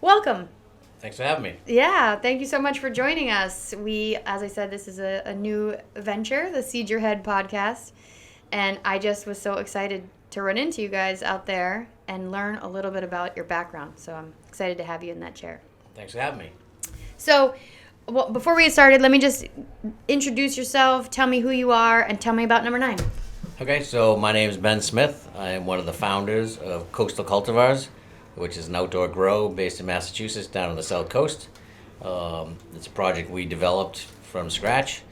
Welcome. Thanks for having me. Yeah, thank you so much for joining us. As I said, this is a new venture, the Seed Your Head podcast. And I just was so excited to run into you guys out there and learn a little bit about your background. So I'm excited to have you in that chair. Thanks for having me. So, before we get started, let me just introduce yourself, tell me who you are, and tell me about number 9. Okay, so my name is Ben Smith. I am one of the founders of Coastal Cultivars, which is an outdoor grow based in Massachusetts down on the South Coast. It's a project we developed from scratch,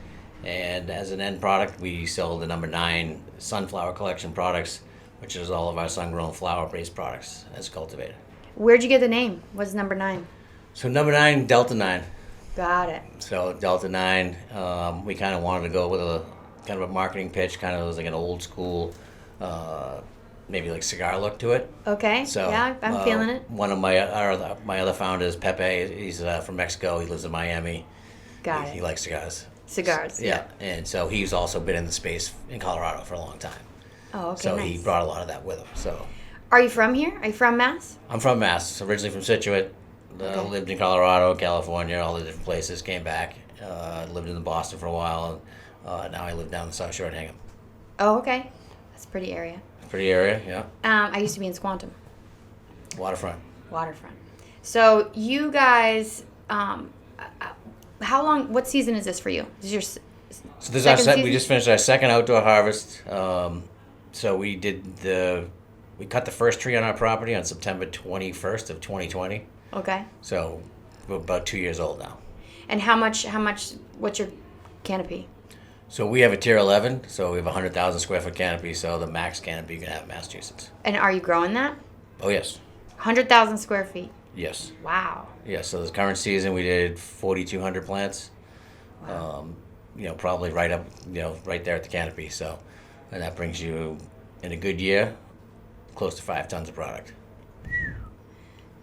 and as an end product, we sell the number 9 sunflower collection products, which is all of our sun-grown flower-based products as cultivated. Where'd you get the name? What's number 9? So number 9, Delta 9. Got it. So Delta 9, we kind of wanted to go with a kind of a marketing pitch, kind of was like an old school, maybe like cigar look to it. Okay. So yeah, I'm feeling it. One of my other founders, Pepe, he's from Mexico. He lives in Miami. Got it. He likes cigars. Cigars. Yeah, and so he's also been in the space in Colorado for a long time. Oh, okay. So nice. he brought a lot of that with him. So Are you from here? Are you from Mass? I'm from Mass, originally from Situate. Okay. Lived in Colorado, California, all the different places. Came back. Lived in Boston for a while. Now I live down the South Shore in Hingham. Oh, okay. That's a pretty area. Pretty area, yeah. I used to be in Squantum, Waterfront. waterfront. So you guys, how long? What season is this for you? This is your So this is our second we season? just finished our second outdoor harvest. So we cut the first tree on our property on September 21st of 2020. Okay. So we're about 2 years old now. And how much? What's your canopy? So we have a tier 11. So we have a 100,000 square foot canopy. So the max canopy you can have in Massachusetts. And are you growing that? Oh yes, 100,000 square feet. yes, Wow. yes. So this current season we did 4,200 plants. Wow. Probably right up, right there at the canopy. So, and that brings you in a good year close to 5 tons of product.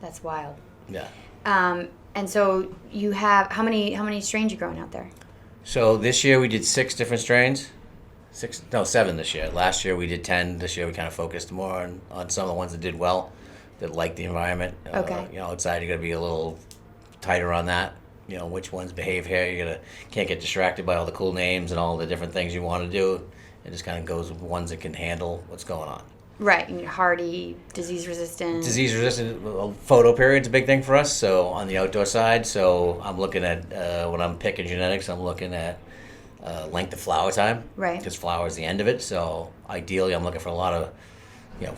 That's wild. Yeah. And so you have how many strains you growing out there? So this year we did 6 different strains. 7 this year. Last year we did 10. This year we kind of focused more on some of the ones that did well, that liked the environment. Okay. Outside you got to be a little tighter on that. Which ones behave here. Can't get distracted by all the cool names and all the different things you want to do. It just kind of goes with ones that can handle what's going on. Right. You need hardy, disease resistant. Disease resistant photo period's a big thing for us. So on the outdoor side, so I'm looking at when I'm picking genetics, I'm looking at length of flower time. Right. Because flower is the end of it. So ideally, I'm looking for a lot of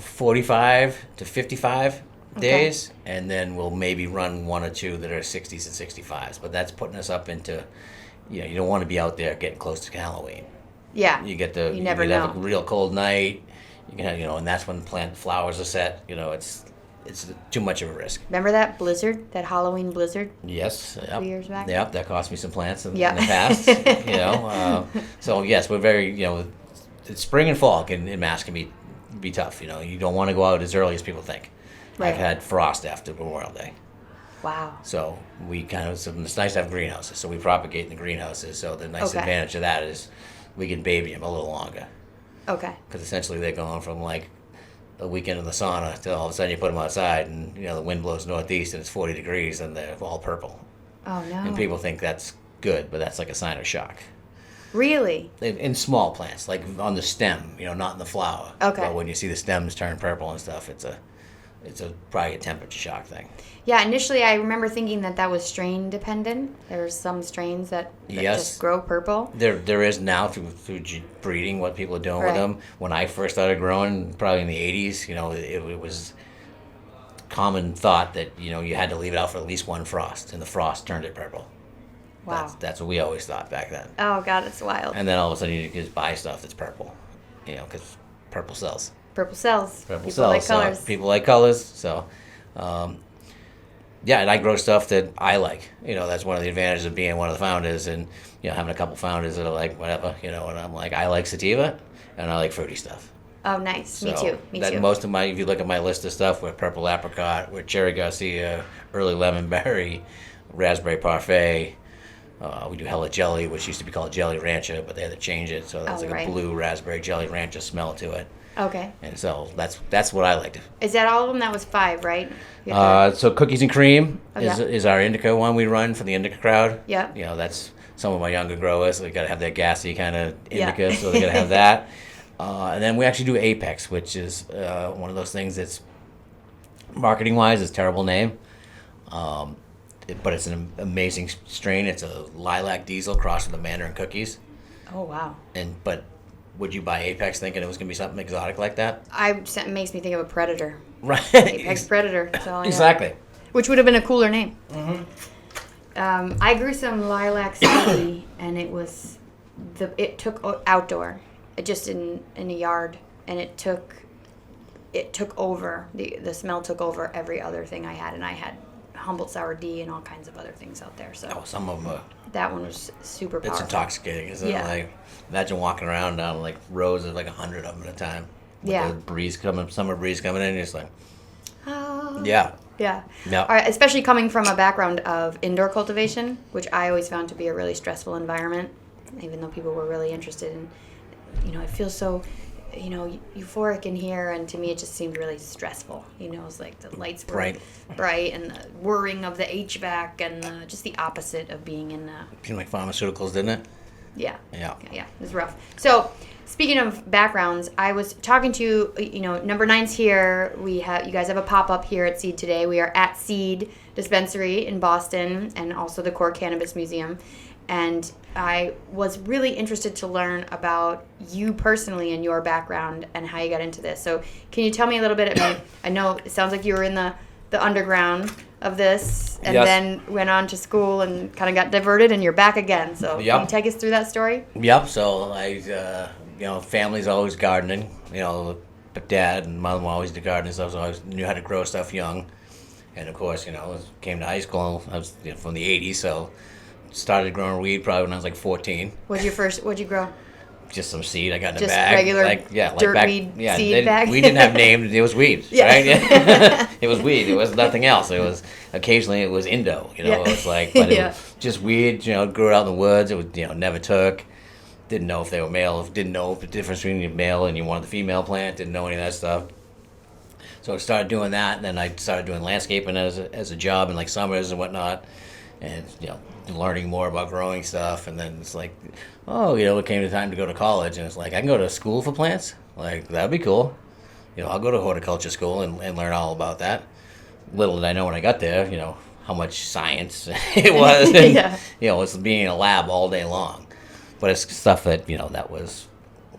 45 to 55 days, and then we'll maybe run 1 or 2 that are 60s and 65s. But that's putting us up into you don't want to be out there getting close to Halloween. Yeah. You never you know. have a real cold night. You can have, and that's when plant flowers are set. It's too much of a risk. Remember that blizzard, that Halloween blizzard? Yes. Yep. 2 years back? Yep, that cost me some plants in the Yeah. past. So yes, we're very, spring and fall in Mass can be tough. You don't want to go out as early as people think. Right. I've had frost after Memorial Day. Wow. So it's nice to have greenhouses. So we propagate in the greenhouses. So the nice Okay. advantage of that is we can baby them a little longer. Okay. Because essentially they're going from like a weekend in the sauna to all of a sudden you put them outside and the wind blows northeast and it's 40 degrees and they're all purple. Oh, no. And people think that's good, but that's like a sign of shock. Really? In small plants, like on the stem, not in the flower. Okay. But when you see the stems turn purple and stuff, it's probably a temperature shock thing. Yeah, initially I remember thinking that was strain dependent. There's some strains that Yes. just grow purple. There is now through breeding what people are doing Right. with them. When I first started growing, probably in the 80s, it was common thought that you had to leave it out for at least one frost, and the frost turned it purple. Wow. That's what we always thought back then. Oh, God, it's wild. And then all of a sudden you just buy stuff that's purple, because purple sells. Purple cells. Purple People sells. like So colors. people like colors. So, and I grow stuff that I like. That's one of the advantages of being one of the founders, and having a couple founders that are like whatever. And I'm like, I like sativa, and I like fruity stuff. Oh, nice. Me So too. Me that too. Most of if you look at my list of stuff, we're purple apricot, we're cherry Garcia, early lemon berry, raspberry parfait. We do Hella Jelly, which used to be called Jelly Rancher, but they had to change it, so there's Oh, like right. a blue raspberry Jelly Rancher smell to it. Okay. And so that's what I like to. Is that all of them? That was 5, right? You have So cookies and cream Oh, yeah. is our indica one we run for the indica crowd. Yeah. You know, that's some of my younger growers. They got to have that gassy kind of Yeah. indica, so they got to have that. And then we actually do Apex, which is one of those things that's marketing wise is a terrible name. But it's an amazing strain. It's a lilac diesel crossed with the Mandarin cookies. Oh, wow. But would you buy Apex thinking it was going to be something exotic like that? It makes me think of a predator. Right. Apex predator. So, yeah. Exactly. Which would have been a cooler name. Mm-hmm. I grew some lilac seed, and it took outdoor, just in a yard, and it took over. The smell took over every other thing I had, and I had Humboldt Sour D and all kinds of other things out there. So Some of them are. That one was super powerful. It's intoxicating, isn't Yeah. it? Like, imagine walking around down like rows of like 100 of them at a time. With Yeah. the summer breeze coming in, you're just like, Ah. yeah. Yeah. Yeah. All right, especially coming from a background of indoor cultivation, which I always found to be a really stressful environment, even though people were really interested in, it feels so, euphoric in here, and to me it just seemed really stressful. It's like the lights were bright and the whirring of the HVAC and just the opposite of being in Seemed like pharmaceuticals, didn't it? Yeah. Yeah. Yeah, it was rough. So, speaking of backgrounds, I was talking to, number 9's here. You guys have a pop-up here at Seed today. We are at Seed Dispensary in Boston and also the Core Cannabis Museum. And I was really interested to learn about you personally and your background and how you got into this. So, can you tell me a little bit? I know it sounds like you were in the underground of this and then went on to school and kind of got diverted, and you're back again. So can you take us through that story? Yep. So family's always gardening. Dad and mom always did gardening stuff, so I always knew how to grow stuff young. And of course, came to high school. I was from the '80s, so started growing weed probably when I was like 14. What'd you grow? Just some seed I got in a Just bag. regular dirt weed seed bag? We didn't have names. It was weed, right? It was weed. It was nothing else. It was occasionally it was Indo. It was like, but it was just weed. Grew out in the woods. It was never took. Didn't know if they were male. Didn't know the difference between the male and you wanted the female plant. Didn't know any of that stuff. So I started doing that, and then I started doing landscaping as a job in like summers and whatnot, and learning more about growing stuff. And then it's like, it came to time to go to college, and it's like I can go to school for plants. Like that'd be cool. I'll go to horticulture school and learn all about that. Little did I know when I got there, how much science it was, and it's being in a lab all day long. But it's stuff that that was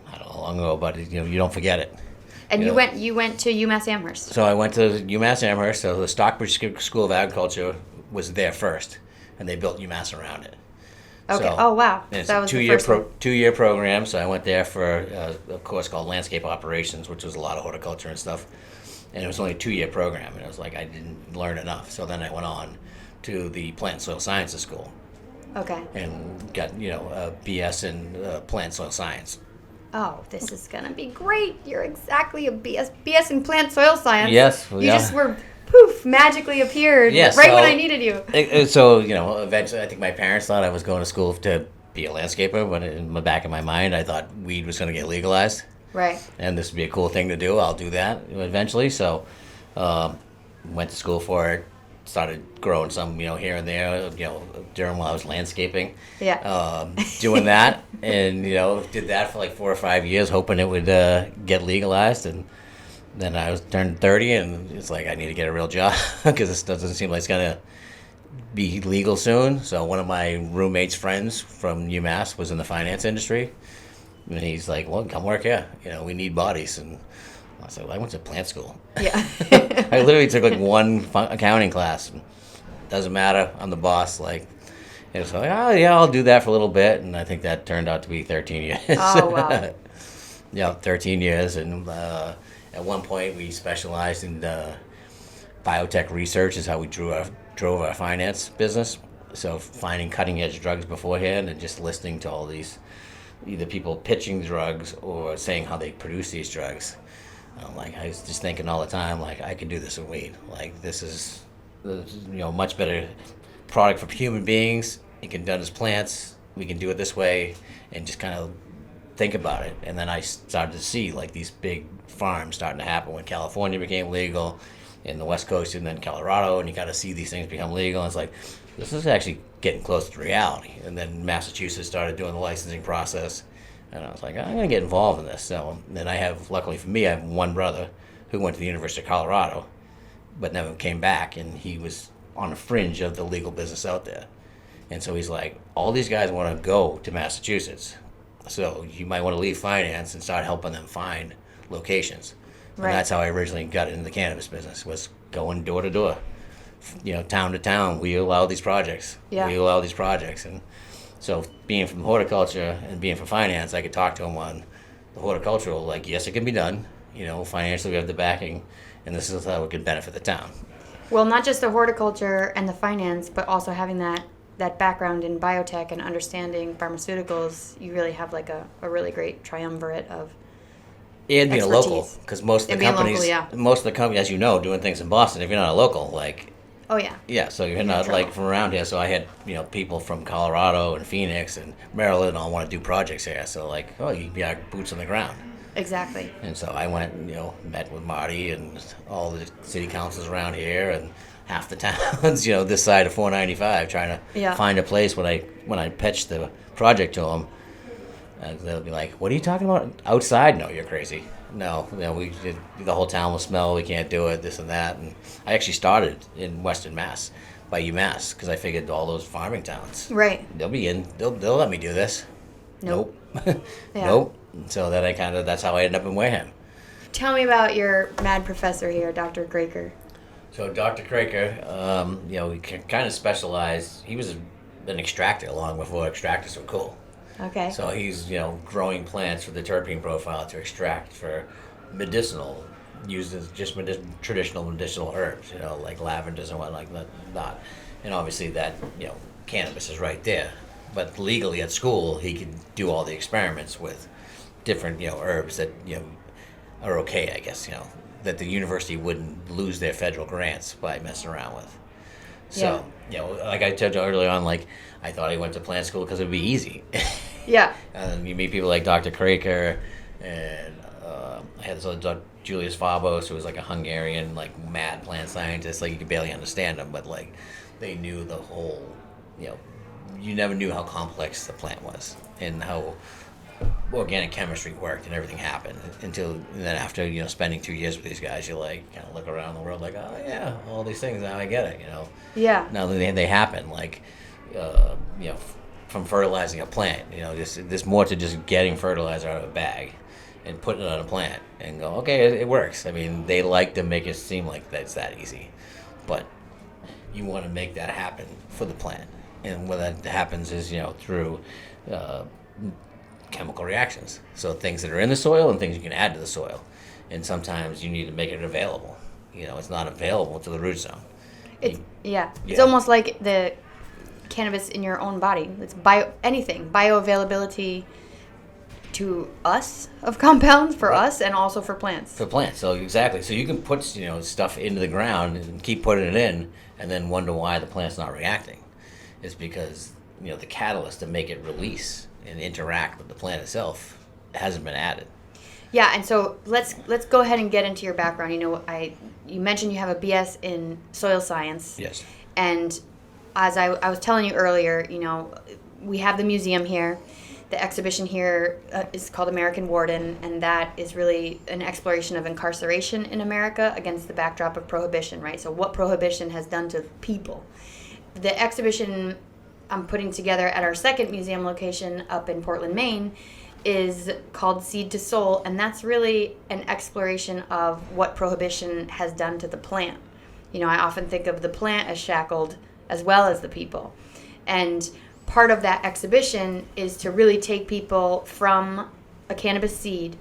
I don't know how long ago, but you don't forget it. And you went to UMass Amherst. So I went to UMass Amherst. So the Stockbridge School of Agriculture was there first, and they built UMass around it. Okay. So, oh wow. And it's that a was two-year program. So I went there for a course called Landscape Operations, which was a lot of horticulture and stuff. And it was only a 2-year program, and it was like I didn't learn enough. So then I went on to the Plant and Soil Sciences School. Okay. And got a BS in plant soil science. Oh, this is gonna be great! You're exactly a BS in plant soil science. Yes, you just were poof magically appeared when I needed you. So eventually, I think my parents thought I was going to school to be a landscaper, but in the back of my mind, I thought weed was going to get legalized. Right. And this would be a cool thing to do. I'll do that eventually. So, went to school for it. Started growing some, here and there, during while I was landscaping. Yeah. Doing that, and did that for like 4 or 5 years, hoping it would get legalized. And then I turned 30, and it's like I need to get a real job because this doesn't seem like it's gonna be legal soon. So one of my roommate's friends from UMass was in the finance industry, and he's like, "Well, come work here. We need bodies." And I said, "Well, I went to plant school." Yeah. I literally took like one accounting class. Doesn't matter. I'm the boss. Like, it was like, oh yeah, I'll do that for a little bit, and I think that turned out to be 13 years. Oh wow. Yeah, 13 years, and at one point we specialized in biotech research. Is how we drove our finance business. So finding cutting edge drugs beforehand and just listening to all these either people pitching drugs or saying how they produce these drugs. I was just thinking all the time, like, I could do this with weed. Like, this is much better product for human beings. It can be done as plants. We can do it this way and just kind of think about it. And then I started to see like these big farms starting to happen when California became legal in the West Coast and then Colorado, and you got to see these things become legal. And it's like, this is actually getting close to reality. And then Massachusetts started doing the licensing process. And I was like, I'm going to get involved in this. So then luckily for me, I have one brother who went to the University of Colorado, but never came back. And he was on the fringe of the legal business out there. And so he's like, all these guys want to go to Massachusetts. So you might want to leave finance and start helping them find locations. And Right. that's how I originally got into the cannabis business, was going door to door, town to town. We allow these projects. Yeah. We allow these projects. And so being from horticulture and being from finance, I could talk to them on the horticultural, like, yes, it can be done. Financially we have the backing, and this is how it could benefit the town. Well, not just the horticulture and the finance, but also having that background in biotech and understanding pharmaceuticals, you really have like a really great triumvirate of And being a local, expertise. because most of And the being companies, local, yeah. most of the companies, as you know, doing things in Boston, if you're not a local, like, Oh yeah. yeah, so you're not trouble. like from around here. So I had people from Colorado and Phoenix and Maryland all want to do projects here. So like, oh, you be our boots on the ground. Exactly. And so I went, met with Marty and all the city councils around here and half the towns, this side of 495, trying to Yeah. find a place when I pitched the project to them. And they'll be like, "What are you talking about? Outside? No, you're crazy. No, the whole town will smell. We can't do it. This and that." And I actually started in Western Mass, by UMass, because I figured all those farming towns, Right. they'll be in. They'll let me do this. Nope. Nope. Yeah. Nope. So then that's how I ended up in Wareham. Tell me about your mad professor here, Dr. Graker. So Dr. Kraker, he kind of specialized. He was an extractor long before extractors were cool. Okay. So he's growing plants for the terpene profile to extract for medicinal, used as just traditional medicinal herbs, like lavenders and what like that. And obviously that cannabis is right there. But legally at school, he could do all the experiments with different herbs that are okay, I guess, that the university wouldn't lose their federal grants by messing around with. So, like I told you earlier on, like, I thought I went to plant school because it would be easy. Yeah. And you meet people like Dr. Kraker, and I had this other Dr. Julius Fabos, who was like a Hungarian, like, mad plant scientist. Like, you could barely understand him, but, like, they knew the whole, you never knew how complex the plant was and how organic chemistry worked and everything happened and then after spending 2 years with these guys, you like kind of look around the world like, oh yeah, all these things, now I get it. Yeah. Now they happen, like from fertilizing a plant, there's more to just getting fertilizer out of a bag and putting it on a plant and go, okay, it works. I mean, they like to make it seem like that's that easy, but you want to make that happen for the plant, and what that happens is through chemical reactions. So things that are in the soil and things you can add to the soil. And sometimes you need to make it available. It's not available to the root zone. It's Yeah. almost like the cannabis in your own body. It's bioavailability to us of compounds for Right. us and also for plants. For plants. So exactly. So you can put stuff into the ground and keep putting it in and then wonder why the plant's not reacting. It's because the catalyst to make it release and interact with the plant itself hasn't been added. Yeah, and so let's go ahead and get into your background. You mentioned you have a BS in soil science. Yes. And as I was telling you earlier, we have the museum here. The exhibition here is called American Warden, and that is really an exploration of incarceration in America against the backdrop of prohibition, right? So what prohibition has done to people. The exhibition I'm putting together at our second museum location up in Portland, Maine, is called Seed to Soul, and that's really an exploration of what prohibition has done to the plant. I often think of the plant as shackled as well as the people. And part of that exhibition is to really take people from a cannabis seed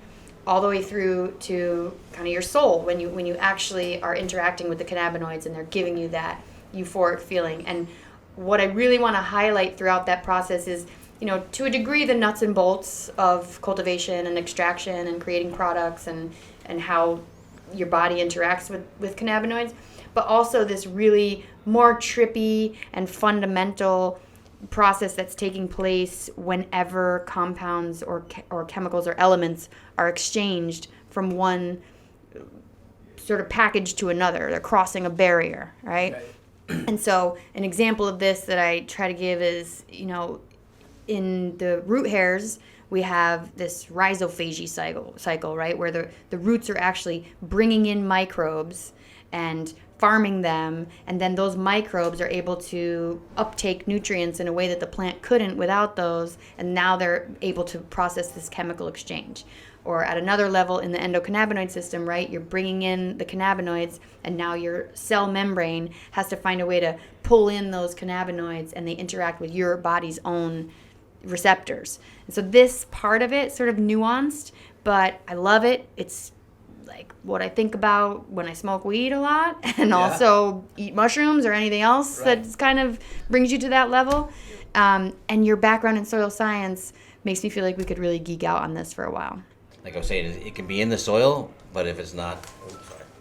all the way through to kind of your soul when you actually are interacting with the cannabinoids and they're giving you that euphoric feeling. And what I really want to highlight throughout that process is, to a degree, the nuts and bolts of cultivation and extraction and creating products and how your body interacts with cannabinoids, but also this really more trippy and fundamental process that's taking place whenever compounds or chemicals or elements are exchanged from one sort of package to another. They're crossing a barrier, right? And so an example of this that I try to give is, in the root hairs, we have this rhizophagy cycle, right, where the roots are actually bringing in microbes and farming them, and then those microbes are able to uptake nutrients in a way that the plant couldn't without those, and now they're able to process this chemical exchange. Or at another level in the endocannabinoid system, right, you're bringing in the cannabinoids, and now your cell membrane has to find a way to pull in those cannabinoids, and they interact with your body's own receptors. And so this part of it sort of nuanced, but I love it. It's like what I think about when I smoke weed a lot, and also eat mushrooms or anything else that kind of brings you to that level. And your background in soil science makes me feel like we could really geek out on this for a while. Like I was saying, it can be in the soil, but if it's not,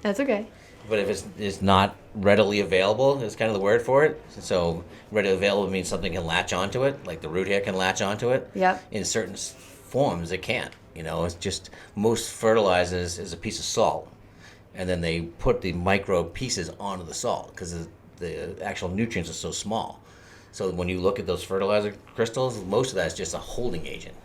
That's okay. But if it's not readily available, is kind of the word for it. So readily available means something can latch onto it, like the root hair can latch onto it. Yep. In certain forms, it can't. It's just most fertilizers is a piece of salt, and then they put the micro pieces onto the salt because the actual nutrients are so small. So when you look at those fertilizer crystals, most of that is just a holding agent.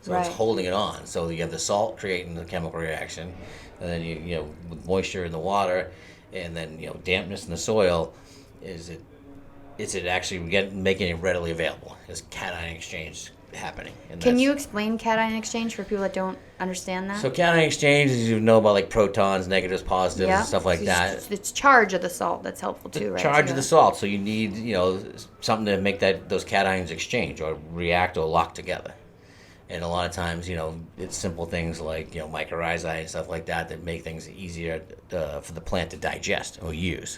So it's holding it on. So you have the salt creating the chemical reaction, and then you with moisture in the water, and then dampness in the soil, is it actually making it readily available? Is cation exchange happening? And Can you explain cation exchange for people that don't understand that? So cation exchange is about like protons, negatives, positives, and stuff like that. It's charge of the salt that's helpful too, right? Charge of the salt. So you need something to make those cations exchange or react or lock together. And a lot of times, it's simple things like, mycorrhizae and stuff like that make things easier for the plant to digest or use.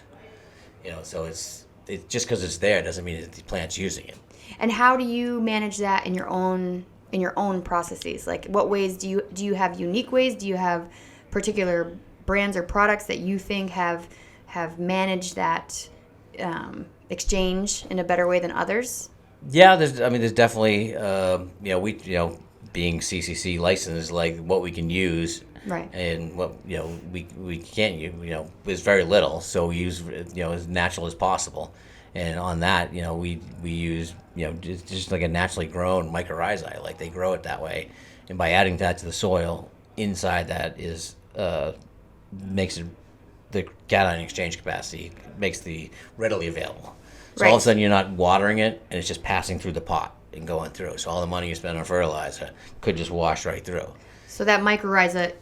So it's just because it's there doesn't mean that the plant's using it. And how do you manage that in your own processes? Like, what ways do you have unique ways? Do you have particular brands or products that you think have managed that exchange in a better way than others? Yeah, there's definitely, being CCC licensed, like what we can use, right? And what we can't use, is very little. So we use as natural as possible, and on that, we use just like a naturally grown mycorrhizae, like they grow it that way, and by adding that to the soil inside that is makes it the cation exchange capacity makes the readily available. So all of a sudden you're not watering it, and it's just passing through the pot and going through. So all the money you spend on fertilizer could just wash right through. So that mycorrhiza,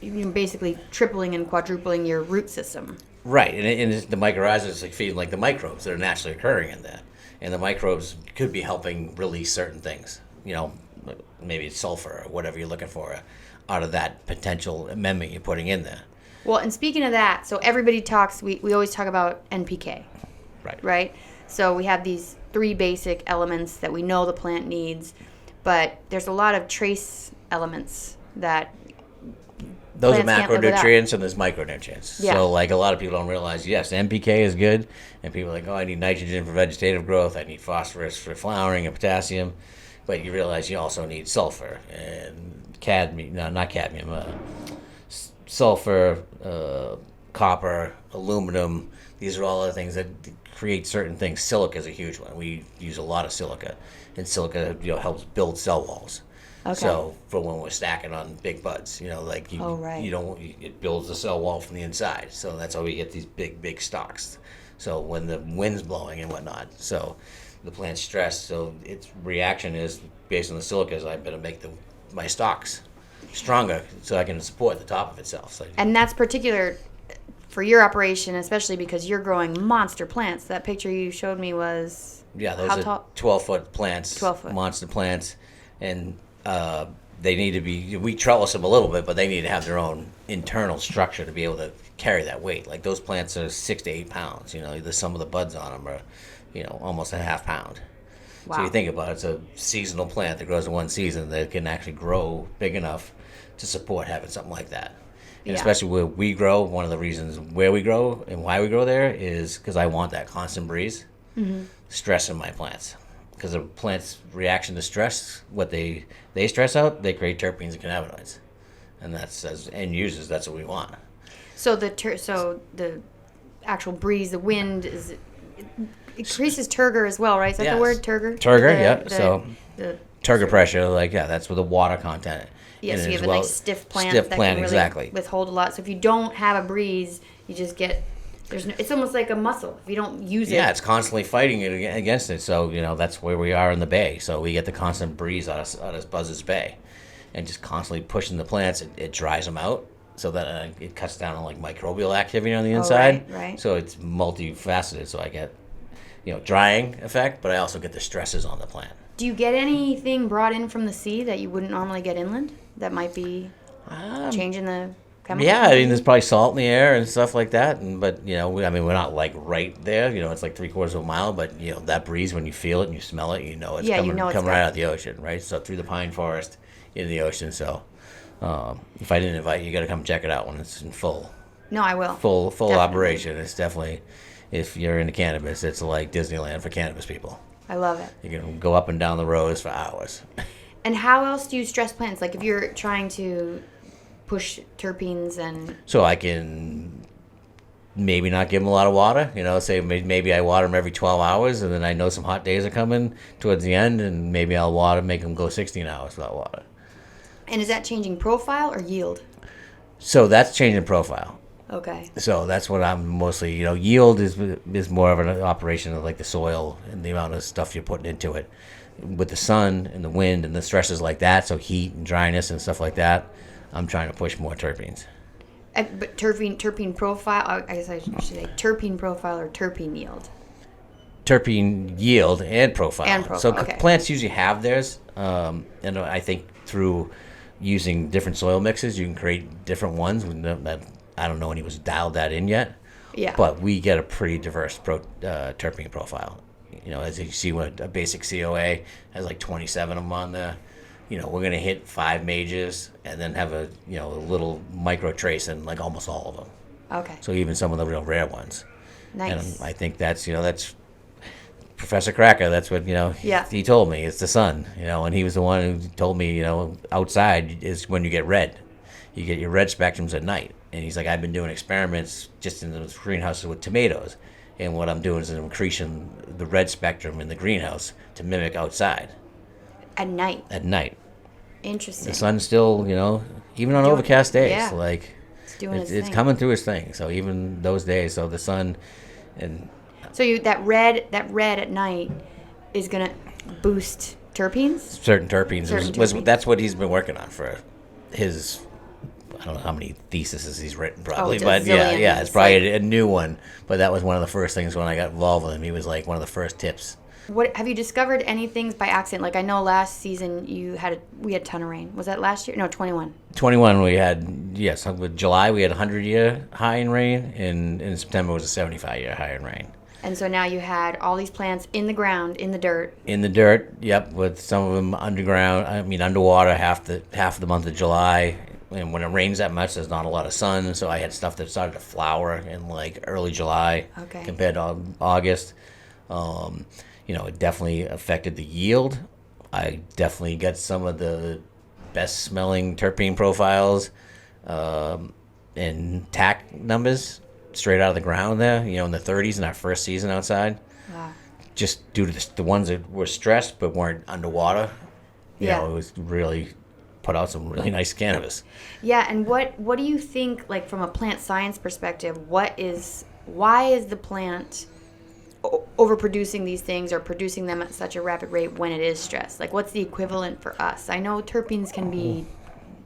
you're basically tripling and quadrupling your root system. Right, and the mycorrhiza is like feeding like the microbes that are naturally occurring in there. And the microbes could be helping release certain things. Maybe it's sulfur or whatever you're looking for out of that potential amendment you're putting in there. Well, and speaking of that, so everybody talks, we always talk about NPK. Right? So we have these 3 basic elements that we know the plant needs, but there's a lot of trace elements that those are macronutrients and there's micronutrients. Yeah. So like a lot of people don't realize, yes, NPK is good, and people are like, I need nitrogen for vegetative growth, I need phosphorus for flowering and potassium, but you realize you also need sulfur and sulfur, copper, aluminum. These are all other things that create certain things. Silica is a huge one. We use a lot of silica, and silica helps build cell walls. Okay. So for when we're stacking on big buds, you don't, it builds the cell wall from the inside. So that's how we get these big stalks. So when the wind's blowing and whatnot, so the plant's stressed. So its reaction is based on the silica. I better make my stalks stronger so I can support the top of itself. So, and that's particular for your operation, especially because you're growing monster plants. That picture you showed me was those are 12-foot plants, 12-foot monster plants, and they need to be. We trellis them a little bit, but they need to have their own internal structure to be able to carry that weight. Like those plants are 6 to 8 pounds. Some of the buds on them are, almost a half pound. Wow. So you think about it, it's a seasonal plant that grows in one season that can actually grow big enough to support having something like that. And especially where we grow, one of the reasons where we grow and why we grow there is because I want that constant breeze, stress in my plants. because of plants' reaction to stress, what they stress out, they create terpenes and cannabinoids, and that's, as end users, that's what we want. So the actual breeze, the wind it increases turgor as well, right? Is that the word, turgor? Turgor, the turgor pressure, that's with the water content. Yeah, so you have a nice stiff plant that can really exactly withhold a lot. So if you don't have a breeze, you just get it's almost like a muscle. If you don't use it, it's constantly fighting it against it. So that's where we are in the bay. So we get the constant breeze out of Buzzards Bay, and just constantly pushing the plants. It dries them out, so that it cuts down on like microbial activity on the inside. Right. So it's multifaceted. So I get drying effect, but I also get the stresses on the plant. Do you get anything brought in from the sea that you wouldn't normally get inland? That might be changing the chemicals? Yeah, I mean, there's probably salt in the air and stuff like that. But we're not like right there. It's like 3/4 of a mile. But that breeze, when you feel it and you smell it, it's coming right out of the ocean, right? So through the pine forest into the ocean. So if I didn't invite you, you got to come check it out when it's in full. No, I will. Full operation. It's definitely, if you're into cannabis, it's like Disneyland for cannabis people. I love it. You can go up and down the rows for hours. And how else do you stress plants? Like if you're trying to push terpenes and... So I can maybe not give them a lot of water. Say maybe I water them every 12 hours, and then I know some hot days are coming towards the end, and maybe I'll make them go 16 hours without water. And is that changing profile or yield? So that's changing profile. Okay. So that's what I'm mostly, yield is more of an operation of like the soil and the amount of stuff you're putting into it. With the sun and the wind and the stresses like that, so heat and dryness and stuff like that, I'm trying to push more terpenes. But terpene profile, I guess I should say terpene profile or terpene yield? Terpene yield and profile. So okay. Plants usually have theirs, and I think through using different soil mixes, you can create different ones. I don't know anyone's dialed that in yet. Yeah. But we get a pretty diverse terpene profile. As you see, when a basic COA has like 27 of them on there, we're going to hit 5 majors and then have a little micro trace in like almost all of them. Okay. So even some of the real rare ones. Nice. And I think that's Professor Cracker. That's what he told me. It's the sun. And he was the one who told me outside is when you get red. You get your red spectrums at night. And he's like, I've been doing experiments just in the greenhouses with tomatoes. And what I'm doing is I'm increasing the red spectrum in the greenhouse to mimic outside. At night? At night. Interesting. The sun's still, even on overcast days, it's coming through his thing. So even those days, so the sun and... So that red at night is going to boost terpenes? Certain terpenes. That's what he's been working on for his... I don't know how many theses he's written, probably, but it's probably a new one. But that was one of the first things when I got involved with him. He was like one of the first tips. What have you discovered any things by accident? Like I know last season we had a ton of rain. Was that last year? No, 21. 21 we had, yes. With July we had 100-year high in rain, and in September was a 75-year high in rain. And so now you had all these plants in the ground, in the dirt. In the dirt, yep. With some of them underground. Underwater half the month of July. And when it rains that much, there's not a lot of sun. So I had stuff that started to flower in like early July compared to August. It definitely affected the yield. I definitely got some of the best smelling terpene profiles and TAC numbers straight out of the ground there, in the 30s in our first season outside. Wow. Just due to the ones that were stressed but weren't underwater. It was really... put out some really nice cannabis. Yeah, and what do you think, like from a plant science perspective, why is the plant overproducing these things or producing them at such a rapid rate when it is stressed? Like what's the equivalent for us? I know terpenes can be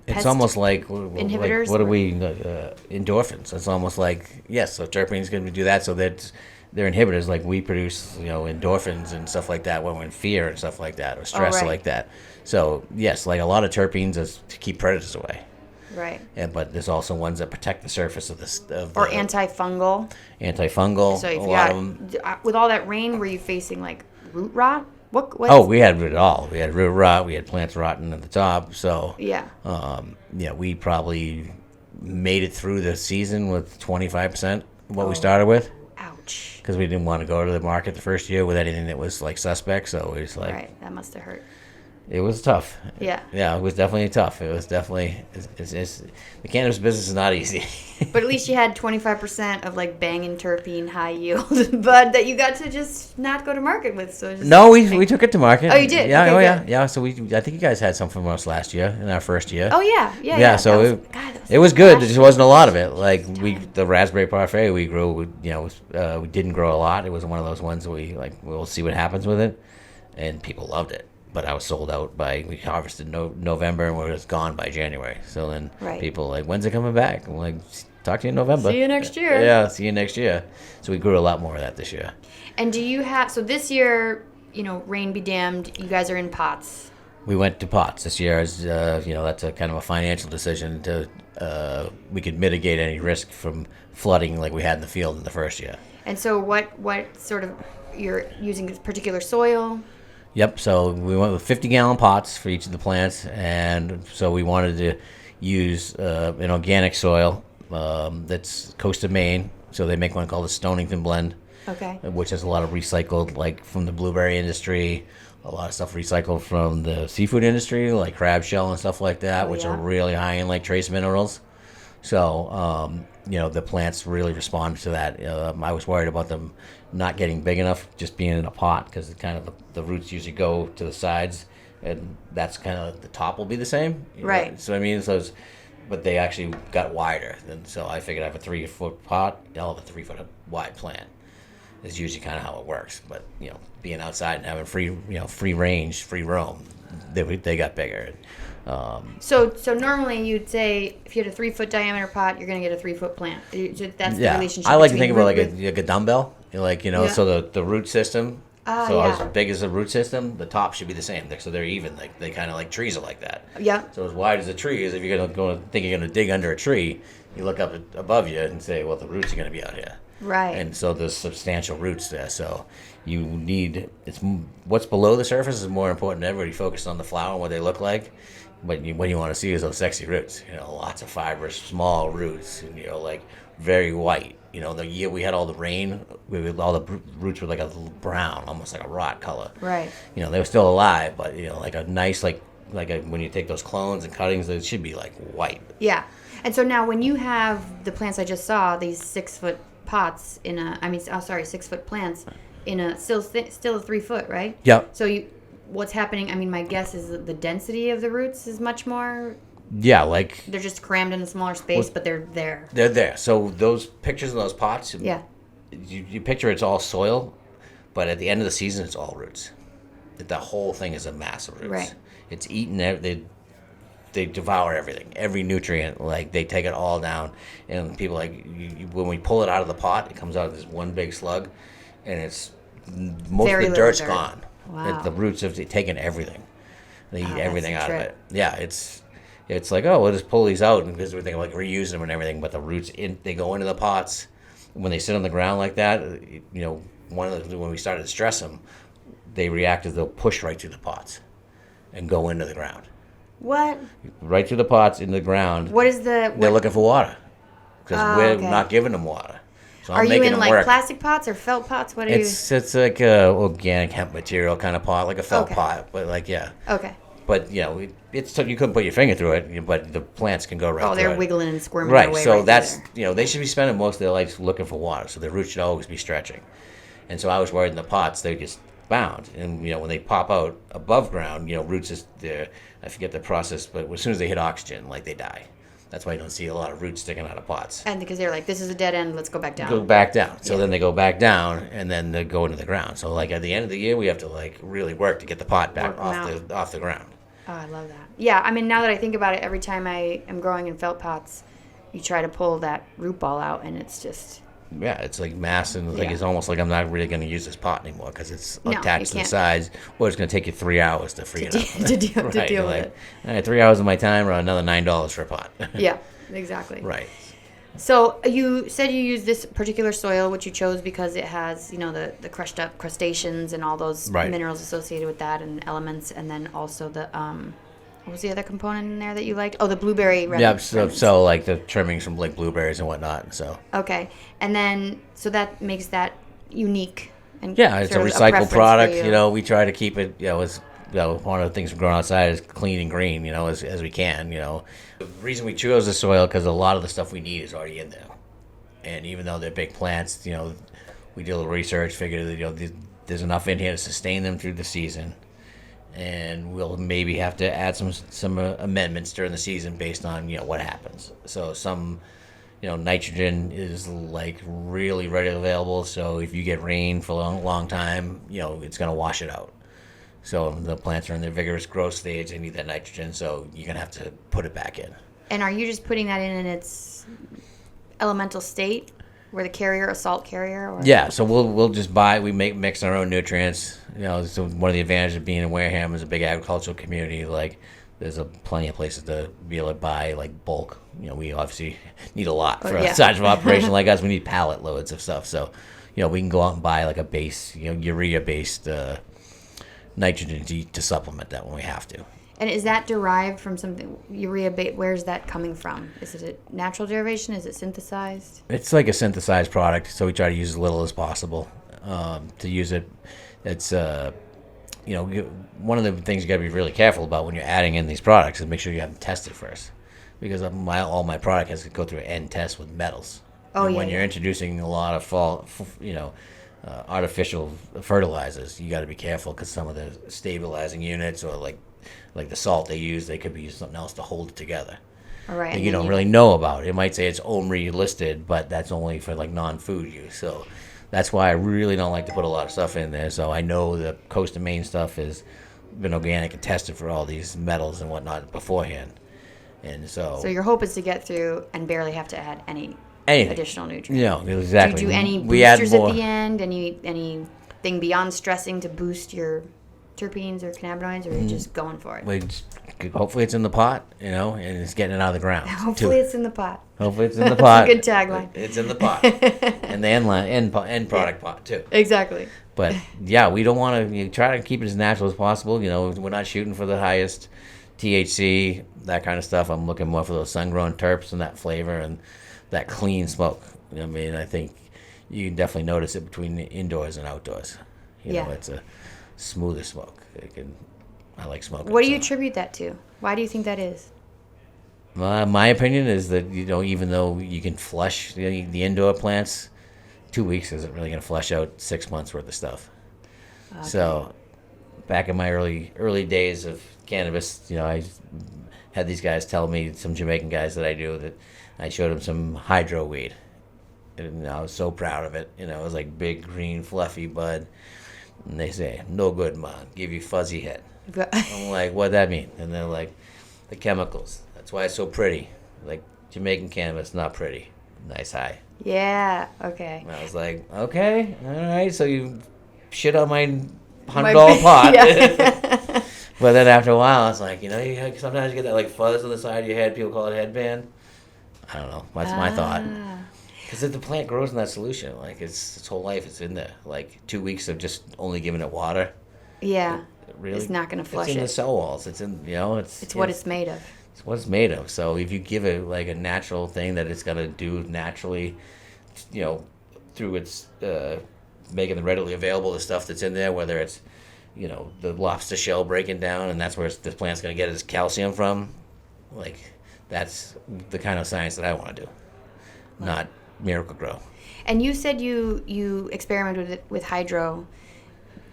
it's almost like inhibitors. What are we endorphins? It's almost like so terpenes can do that, so that they're inhibitors. Like we produce endorphins and stuff like that when we're in fear and stuff like that or stress like that. So yes, like a lot of terpenes is to keep predators away. Right. But there's also ones that protect the surface of or antifungal. Antifungal. So if you got with all that rain, were you facing like root rot? We had it all. We had root rot. We had plants rotting at the top. So we probably made it through the season with 25% what we started with. Ouch. Ouch. because we didn't want to go to the market the first year with anything that was like suspect. So it was like, Right. That must have hurt. it was tough. Yeah. Yeah, it was definitely tough. It was definitely, it's the cannabis business is not easy. But at least you had 25% of like banging terpene high yield bud that you got to just not go to market with. So just No, we took it to market. Oh, you did? Yeah, Okay, yeah, good. yeah. So I think you guys had some from us last year in our first year. Oh yeah. So That was, God, that it was good. last There just year. wasn't a lot of it. Like the raspberry parfait we grew. We didn't grow a lot. It was one of those ones where we'll see what happens with it, and people loved it. But I was sold out we harvested November and we was gone by January. So then Right. people were like, when's it coming back? I'm like, talk to you in November. See you next year. Yeah, see you next year. So we grew a lot more of that this year. And do you have, so this year, rain be damned, you guys are in pots. We went to pots this year. As that's a kind of a financial decision to we could mitigate any risk from flooding like we had in the field in the first year. And so what sort of, you're using this particular soil? Yep. So we went with 50-gallon pots for each of the plants, and so we wanted to use an organic soil that's coast of Maine. So they make one called the Stonington Blend, Okay. which has a lot of recycled, like from the blueberry industry, a lot of stuff recycled from the seafood industry, like crab shell and stuff like that, which yeah. are really high in like trace minerals. So, the plants really respond to that. I was worried about them not getting big enough, just being in a pot, because kind of the roots usually go to the sides, and that's kind of the top will be the same. Right. So but they actually got wider, and so I figured I have a 3-foot pot, I'll have a 3-foot wide plant. Is usually kind of how it works. But being outside and having free range, free roam, they got bigger. So normally you'd say if you had a 3-foot diameter pot, you're going to get a 3-foot plant. That's the relationship. I like to between think about root like a dumbbell, Yeah. so the root system. yeah. As big as the root system, the top should be the same. So they're even. Like they kind of like trees are like that. Yeah. So as wide as a tree is, if you're think you're gonna dig under a tree, you look up above you and say, well, the roots are gonna be out here. Right. And so there's substantial roots there. So you need what's below the surface is more important. Everybody focused on the flower and what they look like, but what you want to see is those sexy roots. Lots of fibrous, small roots, and like very white. The year we had all the rain, all the roots were like a brown, almost like a rot color. Right. They were still alive, but like a nice when you take those clones and cuttings, they should be like white. Yeah. And so now when you have the plants I just saw, these 6-foot pots 6-foot plants in a still a 3-foot, right? Yep. So what's happening? I mean, my guess is that the density of the roots is much more. Yeah, like They're just crammed in a smaller space, but they're there. they're there. So those pictures of those pots, Yeah. you picture it's all soil, but at the end of the season, it's all roots. The whole thing is a mass of roots. Right. It's eaten. They devour everything, every nutrient. Like they take it all down, and people when we pull it out of the pot, it comes out as this one big slug, and it's most Very of the little dirt's dirt. gone. Wow. The roots have taken everything. They eat Wow, everything that's a out of trip. it. Yeah, it's like, oh, we'll just pull these out because we're thinking like reusing them and everything, but the roots they go into the pots. When they sit on the ground like that, when we started to stress them, they reacted. They'll push right through the pots, and go into the ground. What? Right through the pots into the ground. What is the? They're looking for water because we're okay. not giving them water. So Are I'm you making in them like work. plastic pots or felt pots? What are you? It's like a organic hemp material kind of pot, like a felt Okay. pot, but like yeah. Okay. But it's you couldn't put your finger through it, but the plants can go right through it. Oh, they're wiggling and squirming their Right, way so right that's through there. they should be spending most of their lives looking for water, so their roots should always be stretching. And so I was worried in the pots they just bound, and when they pop out above ground, roots is there. I forget the process, but as soon as they hit oxygen, like they die. That's why you don't see a lot of roots sticking out of pots. And because they're like, this is a dead end, let's go back down. Go back down. So Yeah. then they go back down, and then they go into the ground. So like at the end of the year, we have to really work to get the pot back Work them off the ground. Oh, I love that. Yeah, I mean, now that I think about it, every time I am growing in felt pots, you try to pull that root ball out, and it's just... Yeah, it's like mass, and Yeah. it's almost like I'm not really going to use this pot anymore because it's No, attached you to the can't. sides, or it's going to take you 3 hours to free it up. to deal with it. All right, 3 hours of my time, or another $9 for a pot. Yeah, exactly. Right. So you said you used this particular soil, which you chose because it has, the crushed up crustaceans and all those Right. minerals associated with that and elements, and then also the What was the other component in there that you liked? Oh, the blueberry Yeah, so like the trimmings from like blueberries and whatnot. So okay, and then so that makes that unique and yeah, it's a sort of recycled preference for product. you. You know, we try to keep it. You know, as one of the things from growing outside is clean and green. You know, as we can. You know, the reason we chose the soil because a lot of the stuff we need is already in there. And even though they're big plants, you know, we did a little research, figured that there's enough in here to sustain them through the season, and we'll maybe have to add some amendments during the season based on what happens. So some nitrogen is like really readily available. So if you get rain for a long time, it's gonna wash it out. So the plants are in their vigorous growth stage; they need that nitrogen. So you're gonna have to put it back in. And are you just putting that in its elemental state, where the carrier, a salt carrier? Or? Yeah, so we'll just we mix our own nutrients. So one of the advantages of being in Wareham is a big agricultural community. Like, there's plenty of places to be able to buy like bulk. We obviously need a lot for a size of operation like us. We need pallet loads of stuff. So, we can go out and buy like a base, urea based nitrogen to supplement that when we have to. And is that derived from something, urea? Where's that coming from? Is it a natural derivation? Is it synthesized? It's like a synthesized product, so we try to use as little as possible to use it. It's one of the things you got to be really careful about when you're adding in these products is make sure you have them tested first, because all my product has to go through an end test with metals. Oh, and yeah. When you're introducing a lot of artificial fertilizers, you got to be careful because some of the stabilizing units or like the salt they use, they could be using something else to hold it together. All right. And you don't really know about it. It might say it's OMRI listed, but that's only for like non-food use. So that's why I really don't like to put a lot of stuff in there. So I know the Coast and Maine stuff has been organic and tested for all these metals and whatnot beforehand. And so your hope is to get through and barely have to add anything. Additional nutrients. No, exactly. Do you do any boosters at the end? Anything beyond stressing to boost your terpenes or cannabinoids, or are you just going for it? Hopefully it's in the pot, and it's getting it out of the ground. Hopefully it's in the pot. Hopefully it's in the pot. That's a good tagline. It's in the pot. And the end product pot, too. Exactly. But, yeah, we don't want to try to keep it as natural as possible. We're not shooting for the highest THC, that kind of stuff. I'm looking more for those sun-grown terps and that flavor and that clean smoke. I think you can definitely notice it between indoors and outdoors. It's a smoother smoke. I like smoking. What do you attribute that to? Why do you think that is? My opinion is that even though you can flush the indoor plants, 2 weeks isn't really going to flush out 6 months worth of stuff. Okay. So back in my early days of cannabis, I had these guys tell me, some Jamaican guys that I do, that I showed them some hydro weed, and I was so proud of it. It was like big green fluffy bud. And they say, no good, man. Give you fuzzy head. I'm like, what'd that mean? And they're like, the chemicals. That's why it's so pretty. Like, Jamaican cannabis, not pretty. Nice high. Yeah, okay. And I was like, okay, all right. So you shit on my $100 pot. Yeah. But then after a while, it's like, sometimes you get that like fuzz on the side of your head. People call it headband. I don't know. That's my thought. Because if the plant grows in that solution, like its whole life, it's in there. Like 2 weeks of just only giving it water. Yeah. Really, it's not going to flush it. It's in the cell walls. It's in, It's what it's made of. It's what it's made of. So if you give it like a natural thing that it's going to do naturally, through its making it readily available, the stuff that's in there, whether it's, the lobster shell breaking down, and that's where the plant's going to get its calcium from. Like, that's the kind of science that I want to do, not Miracle Grow. And you said you experimented with hydro.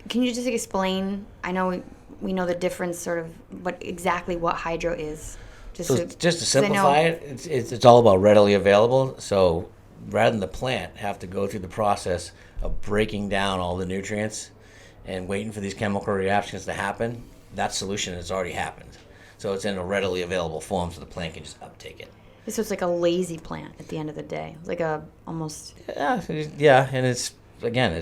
Can you just explain? I know we know the difference, sort of, what hydro is. Just to simplify it, it's all about readily available. So rather than the plant have to go through the process of breaking down all the nutrients and waiting for these chemical reactions to happen, that solution has already happened. So it's in a readily available form, so the plant can just uptake it. So it's like a lazy plant at the end of the day, like a almost. Yeah, and it's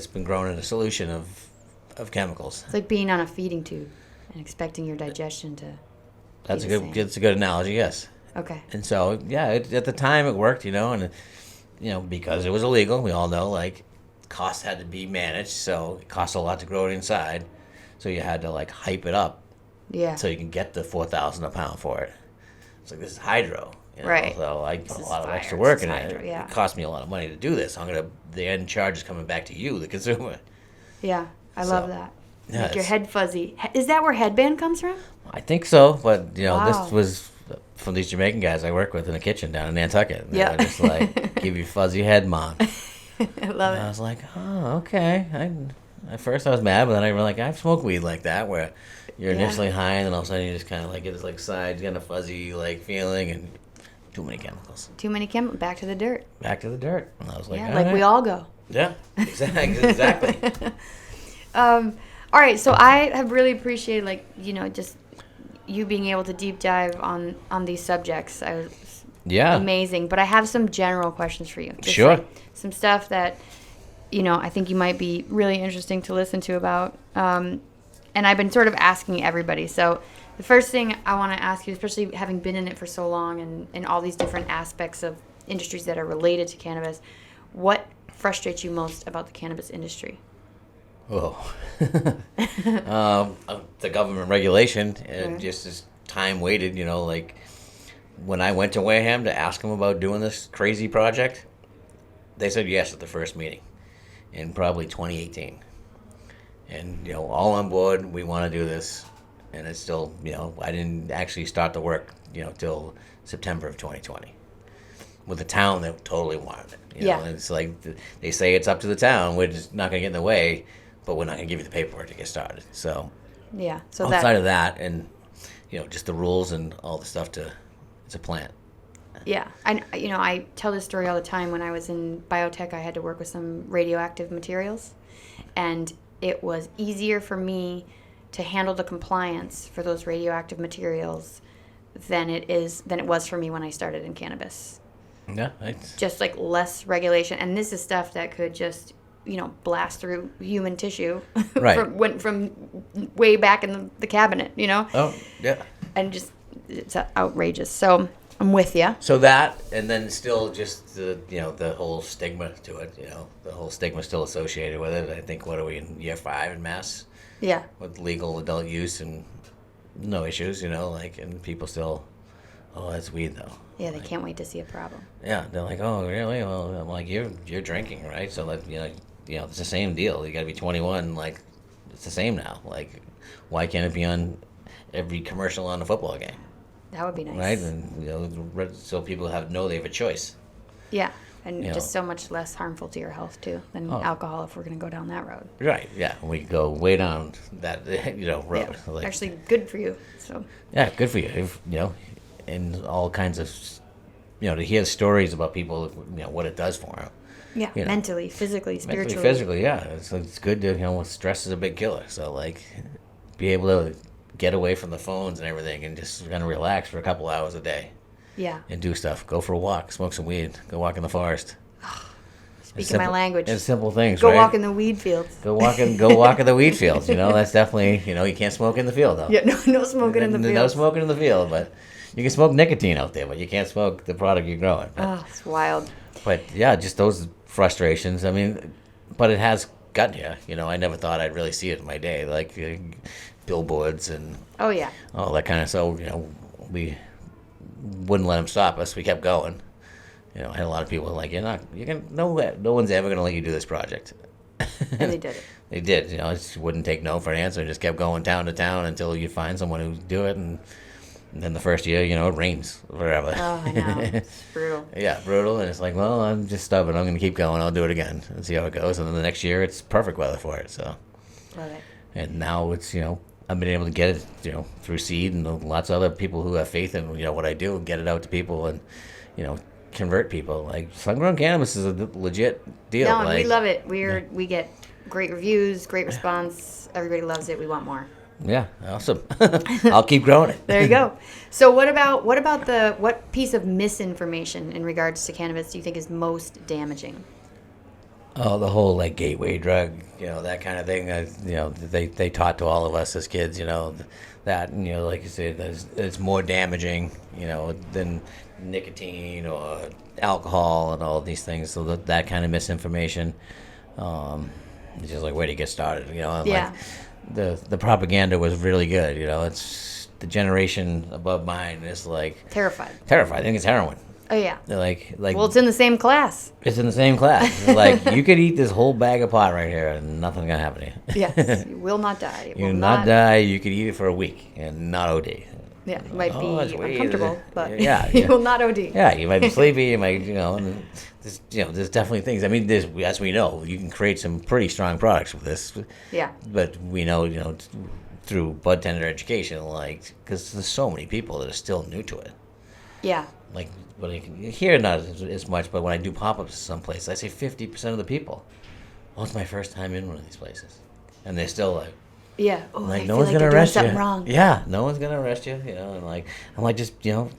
been grown in a solution of chemicals. It's like being on a feeding tube and expecting your digestion to. That's a good analogy. Yes. Okay. And so at the time it worked, and because it was illegal, we all know like costs had to be managed, so it cost a lot to grow it inside, so you had to like hype it up Yeah. So you can get the $4,000 a pound for it. It's like, this is hydro. Right. So I put a is lot of fire, extra work this in is it. hydro, yeah. It cost me a lot of money to do this. The end charge is coming back to you, the consumer. Yeah, I love that. Yeah, Make your head fuzzy. Is that where headband comes from? I think so, but Wow. this was from these Jamaican guys I work with in the kitchen down in Nantucket. They Yeah. were just like, give you fuzzy head, mom. I love And it. I was like, oh, okay. At first I was mad, but then I was like, I've smoked weed like that, where you're Yeah. initially high, and then all of a sudden you just kind of like get this like side kind of fuzzy like feeling, and too many chemicals. Too many chemicals. Back to the dirt. Back to the dirt. And I was like, Yeah, all like right. we all go. Yeah, exactly. All right, so I have really appreciated, just you being able to deep dive on these subjects. I was Yeah. amazing. But I have some general questions for you. Just Sure. like some stuff that, I think you might be really interesting to listen to about. And I've been sort of asking everybody. So the first thing I want to ask you, especially having been in it for so long and in all these different aspects of industries that are related to cannabis, what frustrates you most about the cannabis industry? Oh, the government regulation and just as time waited, like when I went to Wareham to ask them about doing this crazy project, they said yes at the first meeting in probably 2018. And, all on board, we want to do this. And it's still, I didn't actually start the work, till September of 2020 with a town that totally wanted it. Yeah. And it's like they say it's up to the town. We're just not going to get in the way, but we're not going to give you the paperwork to get started. So Yeah. So outside of that and, just the rules and all the stuff it's a plant. Yeah, I tell this story all the time. When I was in biotech, I had to work with some radioactive materials, and it was easier for me to handle the compliance for those radioactive materials than it was for me when I started in cannabis. Yeah, it's Just like less regulation, and this is stuff that could just blast through human tissue Right. from way back in the cabinet, oh yeah. and just it's outrageous. So I'm with you. So that, and then still just the whole stigma to it. The whole stigma still associated with it. I think what are we in year 5 in Mass Yeah. with legal adult use and no issues. And people still, oh, that's weed though. Yeah, they can't wait to see a problem. Yeah, they're like, oh, really? Well, I'm like, you're drinking, right? So that it's the same deal. You got to be 21. Like, it's the same now. Like, why can't it be on every commercial on a football game, That would be nice. right? And so people they have a choice. Yeah, and You just know. so much less harmful to your health too than Oh. alcohol if we're going to go down that road. Right? Yeah, we go way down that road. Yeah, Like, actually good for you. So yeah, good for you. And all kinds of to hear stories about people, what it does for them. yeah, You know. mentally, physically, spiritually. Mentally, physically, yeah. It's good to, stress is a big killer. So, like, be able to get away from the phones and everything and just kind of relax for a couple hours a day Yeah, and do stuff. Go for a walk, smoke some weed, go walk in the forest. speaking my language. It's simple things, Go right? walk in the weed fields. Go walk in the weed fields. That's definitely, you can't smoke in the field, though. Yeah, no smoking in the fields. No smoking in the field, but you can smoke nicotine out there, but you can't smoke the product you're growing. Oh, it's wild. But yeah, just those frustrations. I mean, but it has gotten here. I never thought I'd really see it in my day, like billboards and Oh yeah, all that kind of. So we wouldn't let them stop us. We kept going. I had a lot of people like, no one's ever gonna let you do this project. and they did it. They did. It just wouldn't take no for an answer. Just kept going town to town until you find someone who do it and then the first year, it rains wherever. Oh, I know. It's brutal. Yeah, brutal. And it's like, well, I'm just stubborn. I'm going to keep going. I'll do it again and see how it goes. And then the next year, it's perfect weather for it. So, Love it. and now it's, I've been able to get it, through seed and lots of other people who have faith in, what I do, get it out to people and, convert people. Like, sun-grown cannabis is a legit deal. No, and like, we love it. We get great reviews, great response. Everybody loves it. We want more. Yeah, awesome. I'll keep growing it. There you go. So what piece of misinformation in regards to cannabis do you think is most damaging? Oh, the whole like gateway drug, that kind of thing. They taught to all of us as kids, that, like you said, it's more damaging, than nicotine or alcohol and all these things. So that kind of misinformation, it's just like, where do you get started? Yeah. the propaganda was really good. It's the generation above mine is like Terrified. terrified. I think it's heroin. Oh yeah. They're like Well, it's in the same class. it's in the same class. They're like, you could eat this whole bag of pot right here and nothing's gonna happen to you. Yes, you will not die. You will not die. You could eat it for a week and not OD. Yeah, it might Oh, it's be weird. uncomfortable, but Yeah, you yeah. will not OD. Yeah, you might be sleepy. You might, and there's definitely things. I mean, as we know, you can create some pretty strong products with this. Yeah. But we know, through bud tender education, like, because there's so many people that are still new to it. Yeah. Like, but here not as much, but when I do pop-ups someplace, I say 50% of the people, well, it's my first time in one of these places, and they're still like. Yeah. Oh, Like, I no feel one's like gonna they're doing arrest something you. wrong. Yeah, no one's gonna arrest you. And like, I'm like, just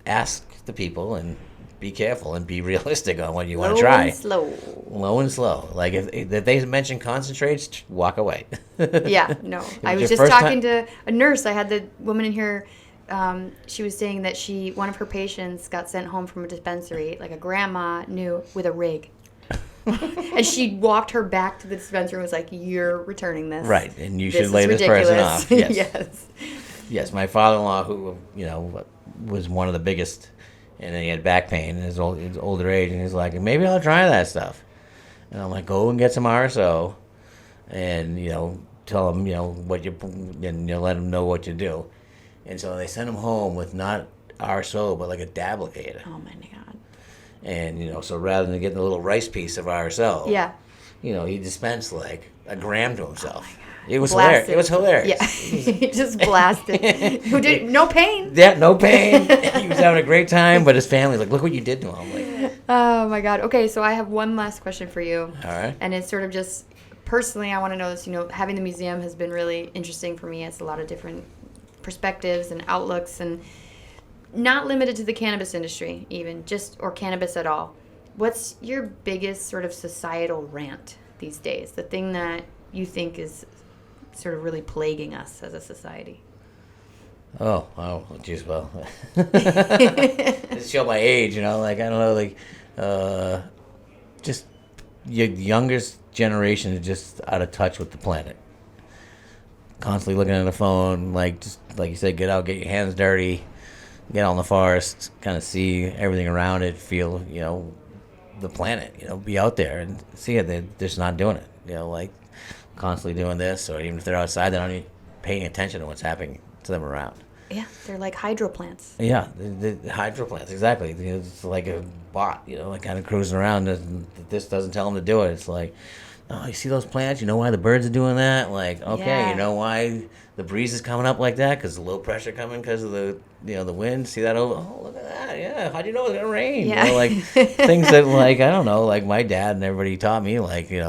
ask the people and be careful and be realistic on what you want to try. And slow. Low and slow. Like if they mention concentrates, walk away. Yeah. No. I was your just first talking time- to a nurse. I had the woman in here. She was saying that one of her patients got sent home from a dispensary, like a grandma knew, with a rig. And she walked her back to the dispensary and was like, "You're returning this." Right, and you This should lay is this person ridiculous." off. Yes. Yes. Yes, my father-in-law, who was one of the biggest, and then he had back pain in his older age, and he's like, maybe I'll try that stuff. And I'm like, go and get some RSO, and tell him what and let him know what you do. And so they sent him home with not RSO, but like a dablicator. Oh my God. And so rather than getting a little rice piece of RSO, Yeah. he dispensed like a gram to himself. Oh my God. It was Blasted. hilarious. It was hilarious. Yeah. He just blasted. Who did no pain. Yeah, no pain. He was having a great time, but his family's like, look what you did to him. Like, Oh my God. Okay, so I have one last question for you. all right. And it's sort of just personally, I want to know this. Having the museum has been really interesting for me. It's a lot of different perspectives and outlooks, and not limited to the cannabis industry, even or cannabis at all. What's your biggest sort of societal rant these days? The thing that you think is sort of really plaguing us as a society? Oh, geez, well. Just show my age, like, I don't know, like, just your youngest generation is just out of touch with the planet. Constantly looking at the phone, like, just like you said, get out, get your hands dirty, get out in the forest, kind of see everything around it, feel, the planet, be out there and see it. They're just not doing it, like constantly doing this, or even if they're outside, they're not even paying attention to what's happening to them around. Yeah, they're like hydro plants. Yeah, the hydro plants, exactly. It's like a bot, like kind of cruising around. This doesn't tell them to do it. It's like, oh, you see those plants? You know why the birds are doing that? Like, okay, Yeah. you know why the breeze is coming up like that? Because the low pressure coming because of the the wind. See that over? Oh, look at that. Yeah, how do you know it's gonna rain? Yeah. Like things that like I don't know. Like my dad and everybody taught me like you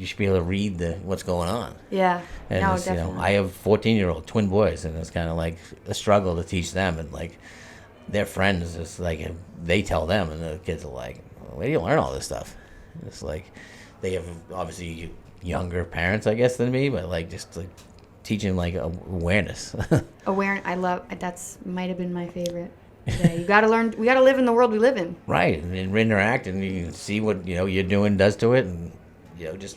should be able to read what's going on. Yeah, And no, it's, definitely. I have 14-year-old twin boys, and it's kind of like a struggle to teach them, and like their friends, it's like they tell them, and the kids are like, "Where do you learn all this stuff?" And it's like they have obviously younger parents, I guess, than me, but like just like teaching like awareness. I love that's might have been my favorite. Yeah, you gotta learn. We gotta live in the world we live in. Right, and interact, and you can see what you're doing does to it, and just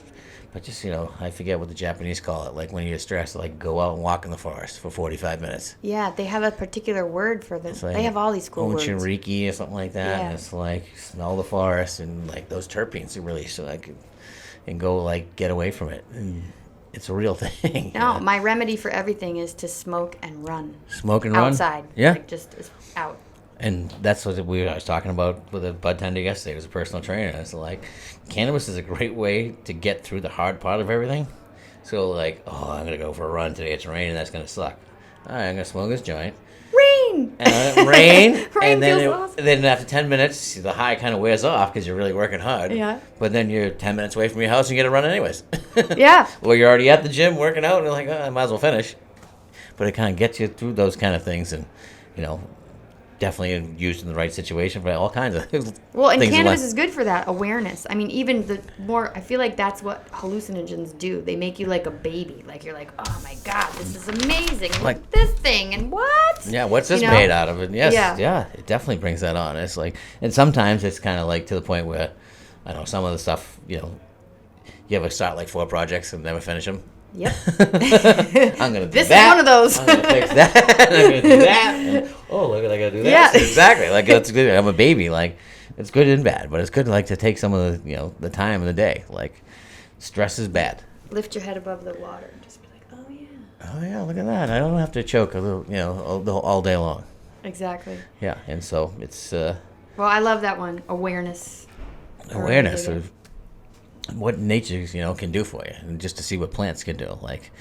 I forget what the Japanese call it. Like when you're stressed, like go out and walk in the forest for 45 minutes. Yeah, they have a particular word for this. Like They have all these cool words. Onchinriki or something like that. Yeah. And it's like smell the forest and like those terpenes are really and go like get away from it. And it's a real thing. No, my remedy for everything is to smoke and run. Smoke and run. Outside. Yeah. Like just out. And that's what I was talking about with a bud tender yesterday. It was a personal trainer. It's like cannabis is a great way to get through the hard part of everything. So like, oh, I'm gonna go for a run today. It's raining. That's gonna suck. All right, I'm gonna smoke this joint. Rain. Rain. Rain and then feels awesome. then after 10 minutes, the high kind of wears off because you're really working hard. Yeah. But then you're 10 minutes away from your house and you get a run anyways. Yeah. Or you're already at the gym working out and you're like, oh, I might as well finish. But it kind of gets you through those kind of things, and definitely used in the right situation for all kinds of Well, and things in cannabis life. is good for that awareness. I mean, even the more, I feel like that's what hallucinogens do. They make you like a baby. Like you're like, oh my God, this is amazing. Look Like- at this thing, and what? Yeah, what's this You know? made out of? And yes, Yeah. yeah, it definitely brings that on. It's like, and sometimes it's kind of like to the point where, I don't know, some of the stuff, you ever start like 4 projects and never finish them? Yep. I'm gonna do This that. is one of those. I'm gonna fix that. I'm gonna do that. And, oh, look, I gotta do that. Yeah. So exactly. Like that's good. I'm a baby. Like it's good and bad, but it's good like to take some of the time of the day. Like stress is bad. Lift your head above the water and just be like, oh yeah. Oh yeah, look at that. I don't have to choke a little, all day long. Exactly. Yeah, and so it's Well, I love that one. Awareness of what nature can do for you, and just to see what plants can do. Like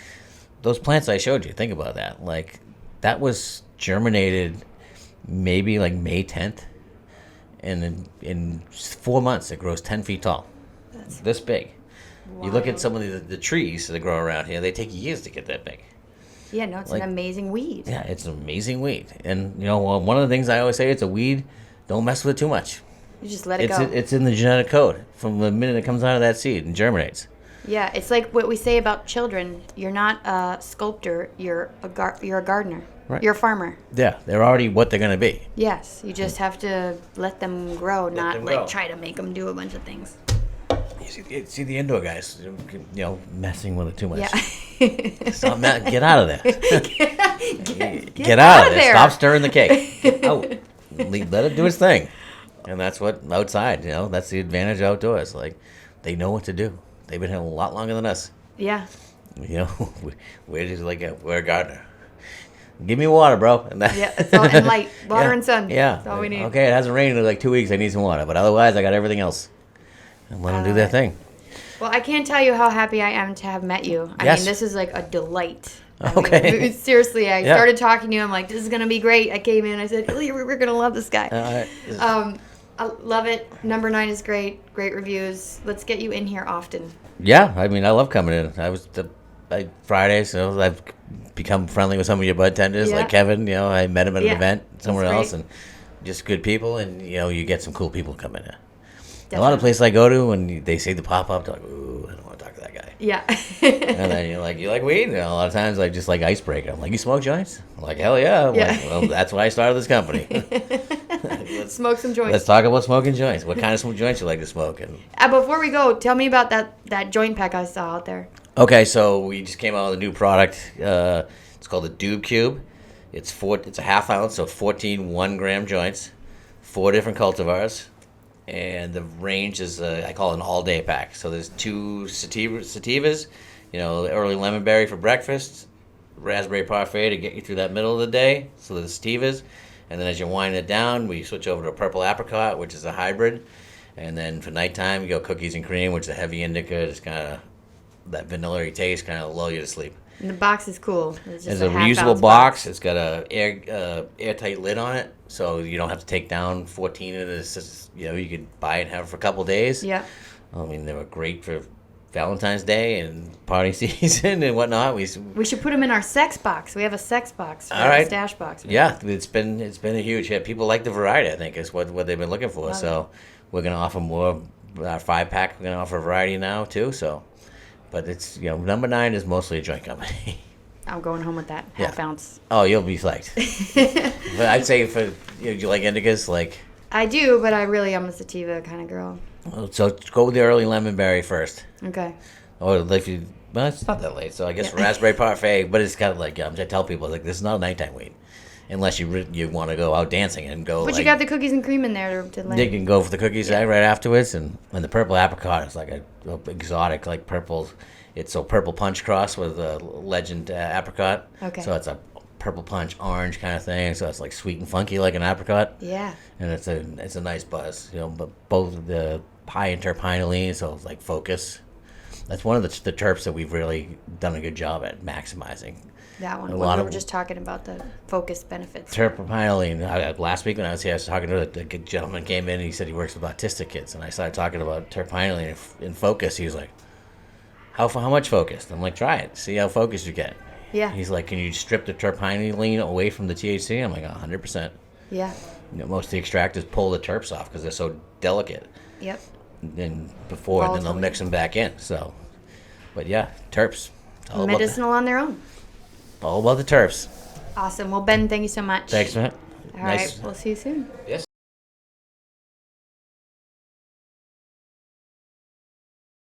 those plants I showed you, think about that. Like that was germinated maybe like May 10th, and in 4 months it grows 10 feet tall. That's this big. Wild. You look at some of the trees that grow around here; they take years to get that big. Yeah, no, it's an amazing weed. Yeah, it's an amazing weed, and one of the things I always say, it's a weed. Don't mess with it too much. You just let it go. It's in the genetic code from the minute it comes out of that seed and germinates. Yeah, it's like what we say about children. You're not a sculptor. You're a gardener. Right. You're a farmer. Yeah, they're already what they're gonna be. Yes, you just have to let them grow, not try to make them do a bunch of things. You see the indoor guys, messing with it too much. Yeah. Stop, get out of there. Get out of there. Stop stirring the cake. Get out. Let it do its thing. And that's what outside, that's the advantage of outdoors. Like, they know what to do. They've been here a lot longer than us. Yeah. We're just we're a gardener. Give me water, bro. And it's all and light, water and sun. Yeah. That's all we need. Okay, it hasn't rained in like 2 weeks. I need some water. But otherwise, I got everything else. And let them do their thing. Well, I can't tell you how happy I am to have met you. I mean, this is like a delight. Okay. Seriously, I started talking to you. I'm like, this is going to be great. I came in. I said, we're going to love this guy. I love it. Number 9 is great. Great reviews. Let's get you in here often. Yeah. I mean, I love coming in. Fridays, so I've become friendly with some of your bartenders, like Kevin. I met him at an event somewhere else, and just good people. And, you get some cool people coming in. Definitely. A lot of places I go to, when they say the pop-up, they're like, ooh, I don't want to talk to that guy. Yeah. And then you're like, you like weed? And a lot of times I just like icebreaker. I'm like, you smoke joints? I'm like, hell yeah. I'm like, well, that's why I started this company. Let's smoke some joints. Let's talk about smoking joints. What kind of joints you like to smoke? And before we go, tell me about that joint pack I saw out there. Okay, so we just came out with a new product. It's called the Doob Cube. It's a half ounce, so 14 1-gram joints, 4 different cultivars. And the range is, I call it an all-day pack. So there's 2 sativas, early lemon berry for breakfast, raspberry parfait to get you through that middle of the day. So the sativas. And then as you wind it down, we switch over to a purple apricot, which is a hybrid. And then for nighttime, you go cookies and cream, which is a heavy indica. It's kind of that vanilla-y taste, kind of lull you to sleep. And the box is cool. It's a reusable box. It's got a airtight lid on it, so you don't have to take down 14 of this. You could buy it and have it for a couple of days. Yeah. I mean, they were great for Valentine's Day and party season and whatnot. We should put them in our sex box. We have a sex box. All right. Stash box. Right? Yeah, it's been a huge hit. People like the variety. I think is what they've been looking for. So we're gonna offer more. Our 5-pack. We're gonna offer variety now too. So. But it's, number 9 is mostly a joint company. I'm going home with that half ounce. Oh, you'll be psyched. But I'd say do you like indicas? I do, but I really am a sativa kind of girl. So go with the early lemon berry first. Okay. Or well, it's not that late. So I guess raspberry parfait, but it's kind of like, I tell people, this is not a nighttime weed. Unless you want to go out dancing and go. But you got the cookies and cream in there to They can go for the cookies right afterwards, and the purple apricot is like a exotic, like purple. It's a purple punch cross with a legend apricot. Okay. So it's a purple punch orange kind of thing. So it's like sweet and funky like an apricot. Yeah. And it's a nice buzz, But both of the high in terpinolene, so it's like focus. That's one of the terps that we've really done a good job at maximizing. That one. We were just talking about the focus benefits. Terpinolene. Last week when I was here, I was talking to a gentleman came in and he said he works with autistic kids. And I started talking about terpinolene in focus. He was like, how much focused? I'm like, try it. See how focused you get. Yeah. He's like, can you strip the terpinolene away from the THC? I'm like, 100%. Yeah. Most of the extractors pull the terps off because they're so delicate. Yep. Then they'll mix them back in. So, but yeah, terps. Medicinal on their own. All about the terps. Awesome. Well, Ben, thank you so much. Thanks, man. All right. We'll see you soon. Yes.